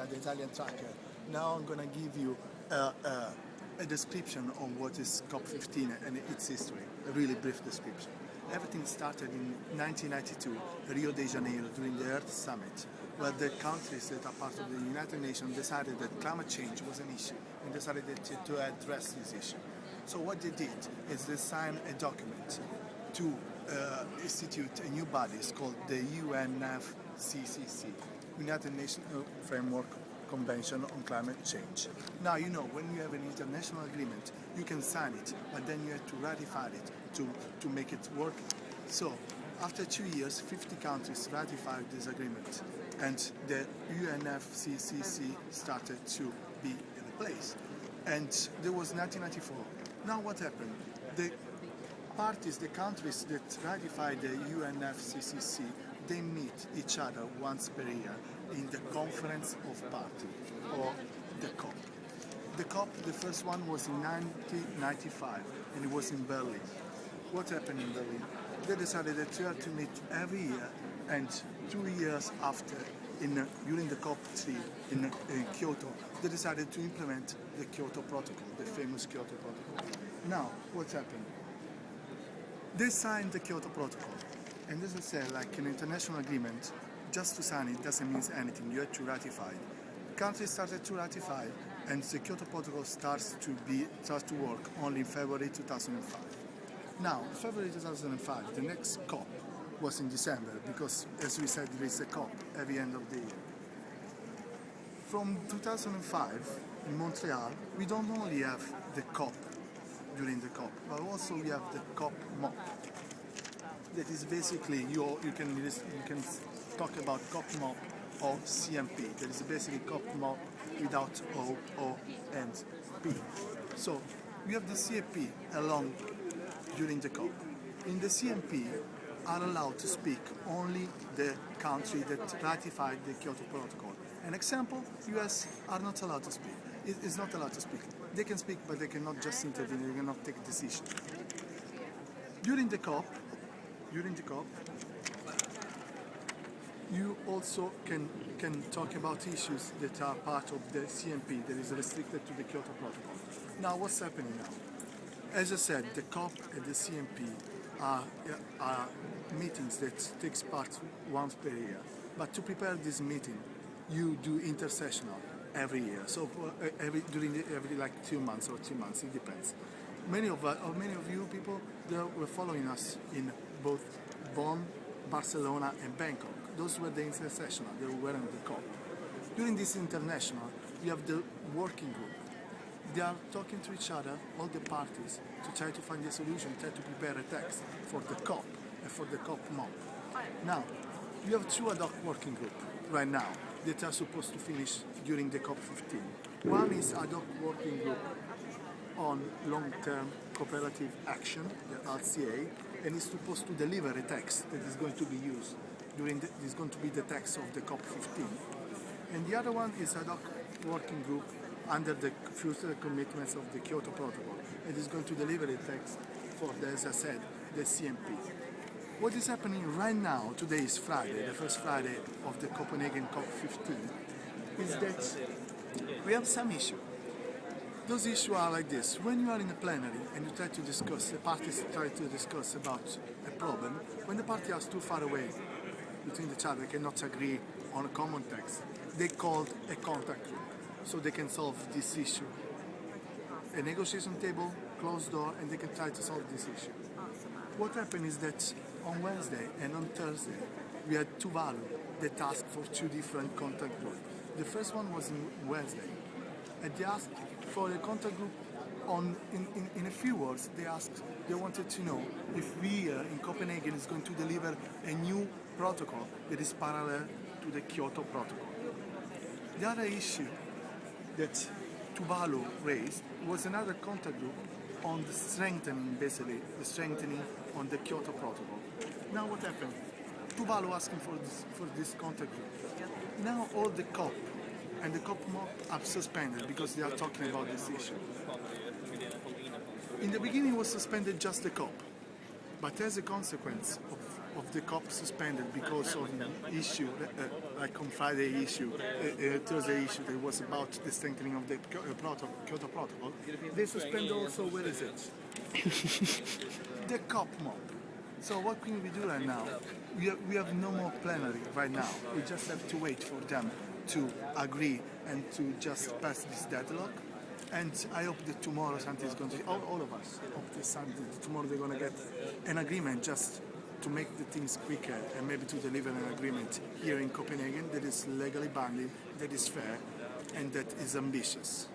the Italian tracker. Now I'm going to give you a description of what is COP15 and its history, a really brief description. Everything started in 1992, Rio de Janeiro, during the Earth Summit, where the countries that are part of the United Nations decided that climate change was an issue and decided to address this issue. So what they did is they signed a document to institute a new body. It's called the UNFCCC, United Nations Framework Convention on Climate Change. Now, you know, when you have an international agreement, you can sign it, but then you have to ratify it to make it work. So, after 2 years, 50 countries ratified this agreement, and the UNFCCC started to be in place. And there was 1994. Now what happened? The parties, the countries that ratified the UNFCCC, they meet each other once per year in the Conference of Parties, or the COP. The COP, the first one was in 1995, and it was in Berlin. What happened in Berlin? They decided that they had to meet every year, and 2 years after, during the COP3 in Kyoto, they decided to implement the Kyoto Protocol, the famous Kyoto Protocol. Now, what happened? They signed the Kyoto Protocol, and as I said, like an international agreement, just to sign it doesn't mean anything, you have to ratify it. Countries started to ratify, and the Kyoto Protocol starts to work only in February 2005. Now, February 2005, the next COP was in December, because as we said, there is a COP at the end of the year. From 2005, in Montreal, we don't only have the COP during the COP, but also we have the COP MOP. That is basically, you can talk about COP MOP or CMP. That is basically COP MOP without O and P. So we have the CMP along during the COP. In the CMP are allowed to speak only the country that ratified the Kyoto Protocol. An example, US are not allowed to speak. It is not allowed to speak. They can speak, but they cannot just intervene, they cannot take a decision. During the COP, you also can talk about issues that are part of the CMP that is restricted to the Kyoto Protocol. Now, what's happening now? As I said, the COP and the CMP are meetings that takes part once per year. But to prepare this meeting, you do intersessional every year. So every like 2 months or 3 months, it depends. Many of you people, they were following us in both Bonn, Barcelona, and Bangkok. Those were the intersessional. They were in the COP. During this international, we have the working group. They are talking to each other, all the parties, to try to find a solution, try to prepare a text for the COP and for the COP MOP. Now, we have 2 ad hoc working groups right now that are supposed to finish during the COP15. One is ad hoc working group on long-term cooperative action, the LCA, and is supposed to deliver a text that is going to be used is going to be the text of the COP15. And the other one is ad hoc working group under the future commitments of the Kyoto Protocol. It is going to deliver a text for, as I said, the CMP. What is happening right now, today is Friday, the first Friday of the Copenhagen COP15, is that we have some issues. Those issues are like this. When you are in a plenary and you try to discuss, the parties try to discuss about a problem, when the parties are too far away between each other, cannot agree on a common text, they call a contact group so they can solve this issue. A negotiation table, closed door, and they can try to solve this issue. What happened is that on Wednesday and on Thursday, we had Tuvalu that asked for 2 different contact groups. The first one was on Wednesday, and they asked for a contact group in a few words. They wanted to know if we here in Copenhagen is going to deliver a new protocol that is parallel to the Kyoto Protocol. The other issue that Tuvalu raised was another contact group on the strengthening, basically, the strengthening on the Kyoto Protocol. Now what happened? Tuvalu asking for this contact group. Now all the COP and the COP MOP are suspended because they are talking about this issue. In the beginning was suspended just the COP, but as a consequence of the COP suspended because of an issue like on Friday issue, Thursday issue, that was about the strengthening of the Kyoto Protocol, they suspend also, where is it? The COP mob. So what can we do right now? We have no more plenary right now. We just have to wait for them to agree and to just pass this deadlock. And I hope that tomorrow something is going to, all of us hope that tomorrow they're going to get an agreement just to make the things quicker and maybe to deliver an agreement here in Copenhagen that is legally binding, that is fair, and that is ambitious.